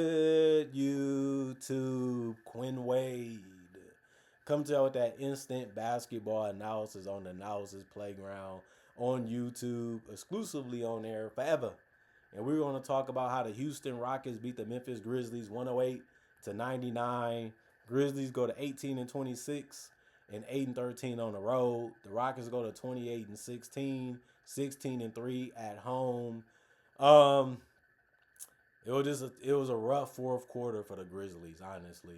Good YouTube, Quinn Wade. Come to y'all with that instant basketball analysis on the Analysis Playground on YouTube, exclusively on there forever. And we're going to talk about how the Houston Rockets beat the Memphis Grizzlies 108 to 99. Grizzlies go to 18 and 26 and 8 and 13 on the road. The Rockets go to 28 and 16, 16 and 3 at home. Um, it was a rough fourth quarter for the Grizzlies. Honestly,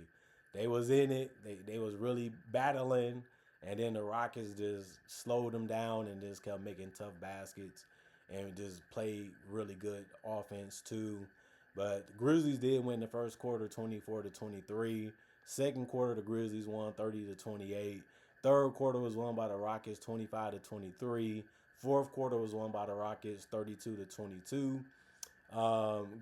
they was in it. They was really battling, and then the Rockets just slowed them down and just kept making tough baskets and just played really good offense too. But the Grizzlies did win the first quarter, 24-23. Second quarter, the Grizzlies won 30-28. Third quarter was won by the Rockets, 25-23. Fourth quarter was won by the Rockets, 32-22.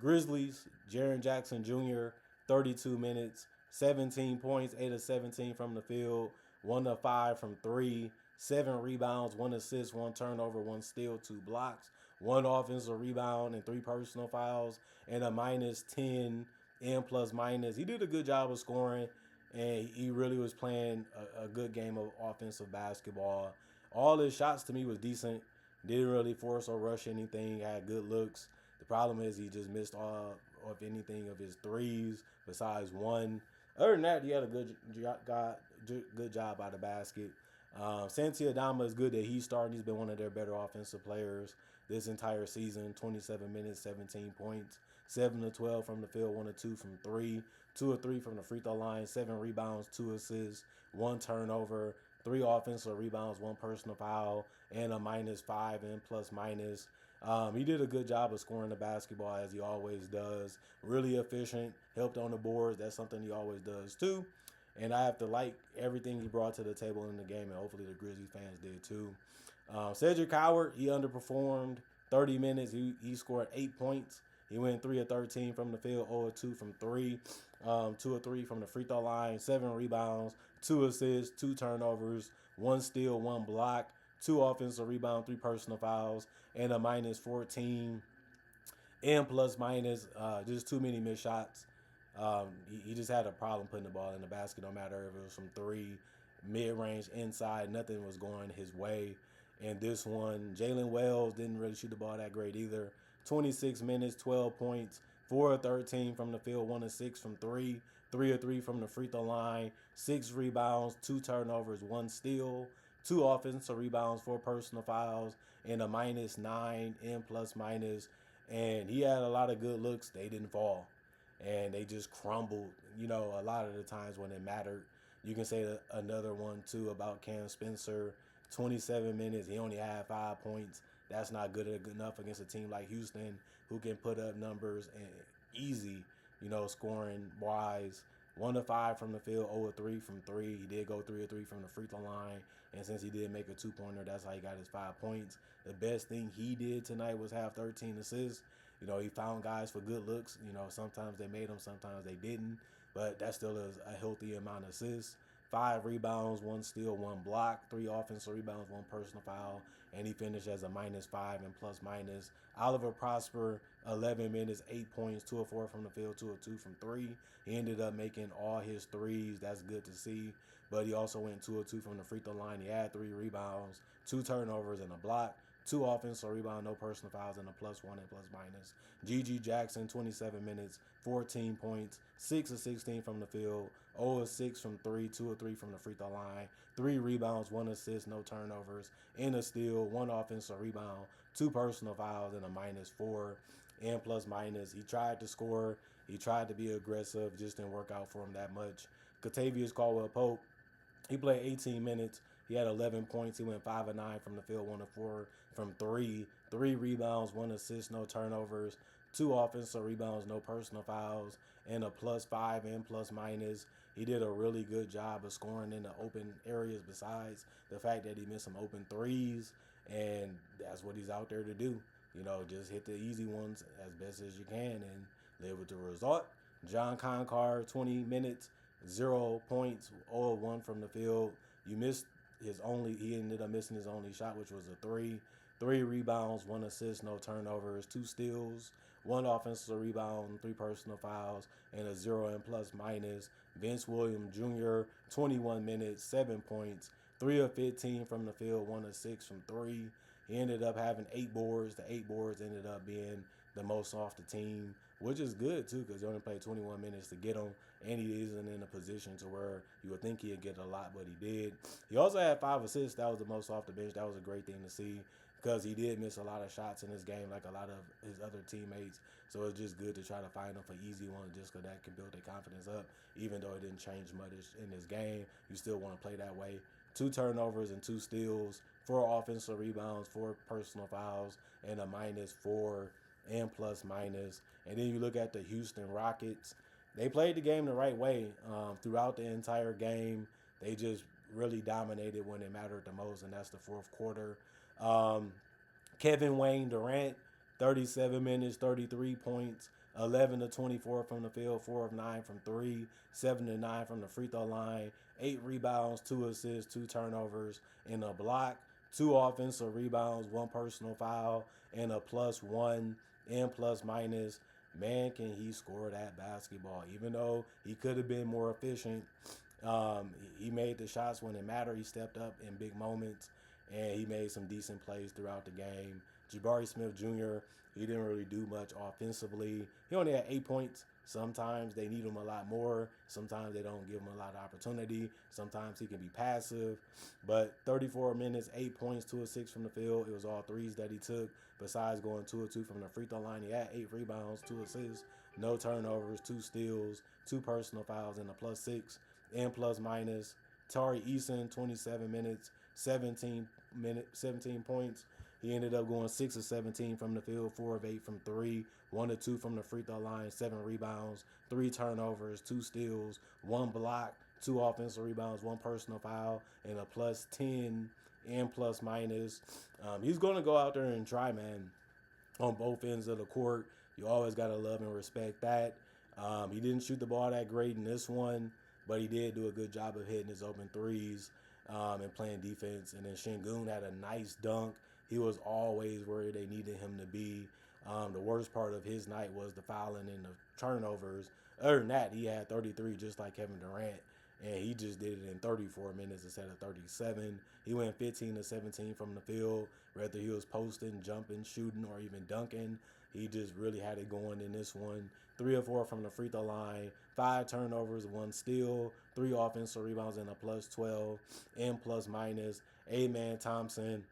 Grizzlies, Jaren Jackson Jr., 32 minutes, 17 points, 8 of 17 from the field, 1 of 5 from 3, 7 rebounds, 1 assist, 1 turnover, 1 steal, 2 blocks, 1 offensive rebound, and 3 personal fouls, and a minus 10 in plus minus. He did a good job of scoring, and he really was playing a good game of offensive basketball. All his shots to me was decent. Didn't really force or rush anything. Had good looks. The problem is he just missed all of anything of his threes besides one. Other than that, he had a good job by the basket. Santi Adama is good that he's starting. He's been one of their better offensive players this entire season. 27 minutes, 17 points, 7 of 12 from the field, 1 of 2 from 3, 2 of 3 from the free throw line, 7 rebounds, 2 assists, 1 turnover, 3 offensive rebounds, 1 personal foul, and a minus 5 and plus minus. He did a good job of scoring the basketball as he always does. Really efficient, helped on the boards. That's something he always does too. And I have to like everything he brought to the table in the game, and hopefully the Grizzlies fans did too. Cedric Howard, he underperformed. 30 minutes, he scored 8 points. He went 3 of 13 from the field, 0 of 2 from 3, 2 of 3 from the free throw line, 7 rebounds, 2 assists, 2 turnovers, 1 steal, 1 block, 2 offensive rebounds, 3 personal fouls, and a minus 14 and plus minus. Just too many missed shots. He just had a problem putting the ball in the basket, no matter if it was from 3, mid-range, inside. Nothing was going his way. And this one, Jalen Wells didn't really shoot the ball that great either. 26 minutes, 12 points, 4 of 13 from the field, 1 of 6 from 3, 3 of 3 from the free throw line, 6 rebounds, 2 turnovers, 1 steal, 2 offensive rebounds, 4 personal fouls, and a minus 9 in plus minus. And he had a lot of good looks. They didn't fall. And they just crumbled, a lot of the times when it mattered. You can say another one, too, about Cam Spencer. 27 minutes, he only had 5 points. That's not good enough against a team like Houston who can put up numbers and easy, scoring wise. 1 of 5 from the field, 0 of 3 from 3. He did go 3 of 3 from the free throw line. And since he did make a 2-pointer, that's how he got his 5 points. The best thing he did tonight was have 13 assists. He found guys for good looks. Sometimes they made them, sometimes they didn't. But that still is a healthy amount of assists. 5 rebounds, 1 steal, 1 block, 3 offensive rebounds, 1 personal foul, and he finished as a minus 5 and plus minus. Oliver Prosper, 11 minutes, 8 points, 2 of 4 from the field, 2 of 2 from 3. He ended up making all his threes. That's good to see. But he also went 2 of 2 from the free throw line. He had 3 rebounds, 2 turnovers, and a block. 2 offensive rebounds, no personal fouls, and a plus 1 and plus minus. G.G. Jackson, 27 minutes, 14 points, 6 of 16 from the field, 0 of 6 from 3, 2 of 3 from the free throw line, 3 rebounds, 1 assist, no turnovers, and a steal, 1 offensive rebound, 2 personal fouls, and a minus 4 and plus minus. He tried to score. He tried to be aggressive. Just didn't work out for him that much. Katavious Caldwell-Pope, he played 18 minutes. He had 11 points. He went 5 of 9 from the field, 1 of 4 from 3. 3 rebounds, 1 assist, no turnovers, 2 offensive rebounds, no personal fouls, and a plus 5 and plus minus. He did a really good job of scoring in the open areas besides the fact that he missed some open threes, and that's what he's out there to do. Just hit the easy ones as best as you can and live with the result. John Concar, 20 minutes, 0 points, 0 of 1 from the field. He ended up missing his only shot, which was a 3. 3 rebounds, 1 assist, no turnovers, 2 steals, one offensive rebound, 3 personal fouls, and a 0 and plus minus. Vince Williams Jr., 21 minutes, 7 points, 3 of 15 from the field, 1 of 6 from three. He ended up having 8 boards. The 8 boards ended up being the most off the team, which is good too because he only played 21 minutes to get him, and he isn't in a position to where you would think he'd get a lot, but he did. He also had 5 assists. That was the most off the bench. That was a great thing to see because he did miss a lot of shots in this game like a lot of his other teammates. So it's just good to try to find him for easy ones just because that can build their confidence up. Even though it didn't change much in this game, you still want to play that way. 2 turnovers and 2 steals, 4 offensive rebounds, 4 personal fouls, and a -4 and plus minus. And then you look at the Houston Rockets. They played the game the right way throughout the entire game. They just really dominated when it mattered the most, and that's the fourth quarter. Um, Kevin Wayne Durant, 37 minutes, 33 points, 11 to 24 from the field, 4 of 9 from three, 7 to 9 from the free throw line, 8 rebounds, 2 assists, 2 turnovers, and a block, 2 offensive rebounds, 1 personal foul, and a +1 and plus minus. Man, can he score that basketball? Even though he could have been more efficient, he made the shots when it mattered. He stepped up in big moments, and he made some decent plays throughout the game. Jabari Smith Jr., he didn't really do much offensively. He only had 8 points. Sometimes they need him a lot more. Sometimes they don't give him a lot of opportunity. Sometimes he can be passive. But 34 minutes, 8 points, 2 of 6 from the field. It was all threes that he took. Besides going 2 of 2 from the free throw line, he had 8 rebounds, 2 assists, no turnovers, 2 steals, 2 personal fouls, and a +6 and plus minus. Tari Eason, 27 minutes, 17 points. He ended up going 6 of 17 from the field, 4 of 8 from three, 1 of 2 from the free throw line, 7 rebounds, 3 turnovers, 2 steals, 1 block, 2 offensive rebounds, 1 personal foul, and a +10 and plus minus. He's going to go out there and try, man, on both ends of the court. You always got to love and respect that. He didn't shoot the ball that great in this one, but he did do a good job of hitting his open threes and playing defense. And then Şengün had a nice dunk. He was always where they needed him to be. The worst part of his night was the fouling and the turnovers. Other than that, he had 33 just like Kevin Durant, and he just did it in 34 minutes instead of 37. He went 15 to 17 from the field, whether he was posting, jumping, shooting, or even dunking. He just really had it going in this one. 3 or 4 from the free throw line, 5 turnovers, 1 steal, 3 offensive rebounds, and a +12 and plus minus. Amen Thompson,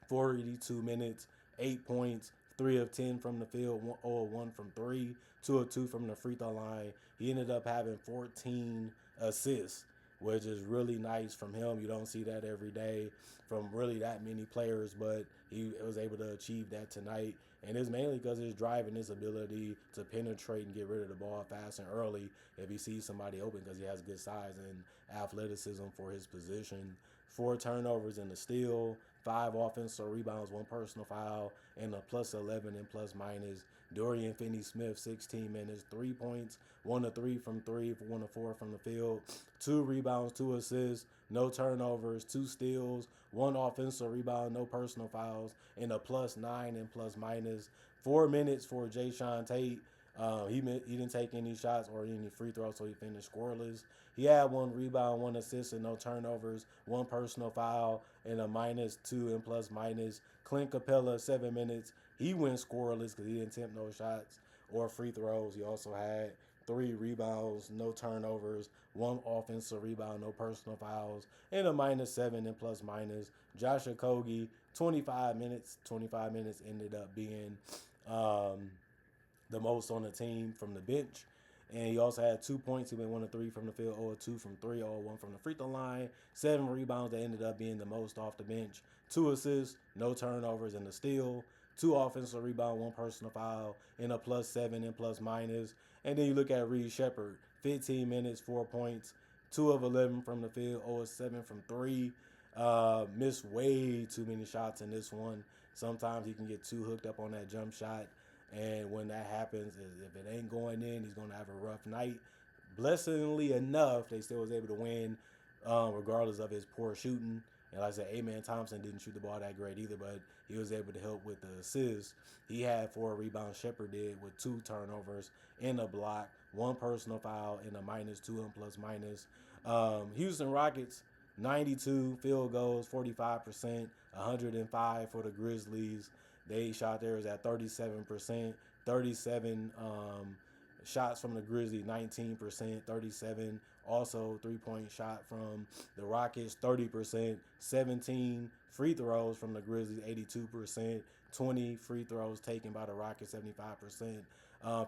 42 minutes, 8 points, 3 of 10 from the field, 1 of 1 from three, 2 of 2 from the free throw line. He ended up having 14 assists, which is really nice from him. You don't see that every day from really that many players, but he was able to achieve that tonight. And it's mainly because his drive and his ability to penetrate and get rid of the ball fast and early if he sees somebody open, because he has good size and athleticism for his position. 4 turnovers and a steal, 5 offensive rebounds, 1 personal foul, and a +11 and plus minus. Dorian Finney-Smith, 16 minutes, 3 points, 1 of 3 from three, 1 of 4 from the field, 2 rebounds, 2 assists, no turnovers, 2 steals, 1 offensive rebound, no personal fouls, and a +9 and plus minus. 4 minutes for Jae'Sean Tate. He didn't take any shots or any free throws, so he finished scoreless. He had 1 rebound, 1 assist, and no turnovers, 1 personal foul, and a -2 and plus minus. Clint Capella, 7 minutes. He went scoreless because he didn't attempt no shots or free throws. He also had 3 rebounds, no turnovers, 1 offensive rebound, no personal fouls, and a -7 and plus minus. Josh Okogie, 25 minutes. 25 minutes ended up being the most on the team from the bench. And he also had 2 points. He went 1 of 3 from the field, 0 of 2 from three, 0 of 1 from the free throw line. 7 rebounds that ended up being the most off the bench. 2 assists, no turnovers, and a steal. 2 offensive rebound, 1 personal foul, and a +7 and plus minus. And then you look at Reed Shepherd, 15 minutes, 4 points, 2 of 11 from the field, 0 of 7 from three. Missed way too many shots in this one. Sometimes he can get too hooked up on that jump shot. And when that happens, if it ain't going in, he's going to have a rough night. Blessingly enough, they still was able to win regardless of his poor shooting. And like I said, Amen Thompson didn't shoot the ball that great either, but he was able to help with the assist. He had 4 rebounds. Shepard did with 2 turnovers and a block, 1 personal foul, and a -2 and plus minus. Houston Rockets, 92 field goals, 45%, 105 for the Grizzlies. They shot theirs at 37%, 37 shots from the Grizzlies, 19%, 37. Also, 3-point shot from the Rockets, 30%, 17 free throws from the Grizzlies, 82%, 20 free throws taken by the Rockets, 75%,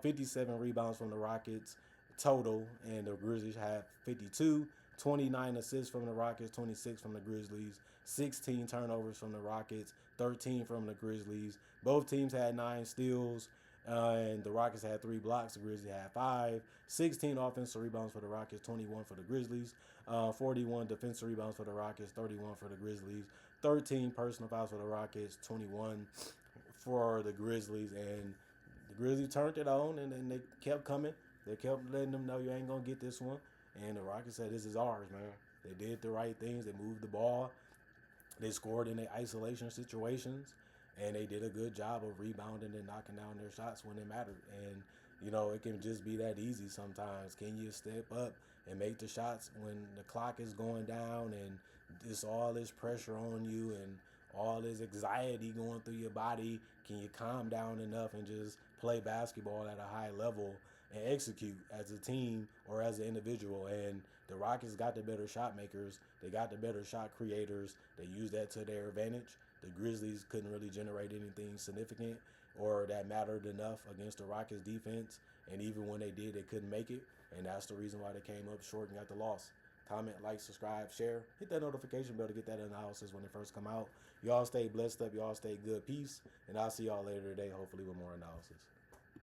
57 rebounds from the Rockets total, and the Grizzlies have 52. 29 assists from the Rockets, 26 from the Grizzlies, 16 turnovers from the Rockets, 13 from the Grizzlies. Both teams had 9 steals, and the Rockets had 3 blocks. The Grizzlies had 5. 16 offensive rebounds for the Rockets, 21 for the Grizzlies. 41 defensive rebounds for the Rockets, 31 for the Grizzlies. 13 personal fouls for the Rockets, 21 for the Grizzlies. And the Grizzlies turned it on, and then they kept coming. They kept letting them know you ain't going to get this one. And the Rockets said, this is ours, man. They did the right things. They moved the ball. They scored in their isolation situations. And they did a good job of rebounding and knocking down their shots when it mattered. And, you know, it can just be that easy sometimes. Can you step up and make the shots when the clock is going down and just all this pressure on you and all this anxiety going through your body? Can you calm down enough and just play basketball at a high level and execute as a team or as an individual? And the Rockets got the better shot makers. They got the better shot creators. They used that to their advantage. The Grizzlies couldn't really generate anything significant or that mattered enough against the Rockets defense. And even when they did, they couldn't make it. And that's the reason why they came up short and got the loss. Comment, like, subscribe, share. Hit that notification bell to get that analysis when it first come out. Y'all stay blessed up. Y'all stay good. Peace. And I'll see y'all later today, hopefully with more analysis.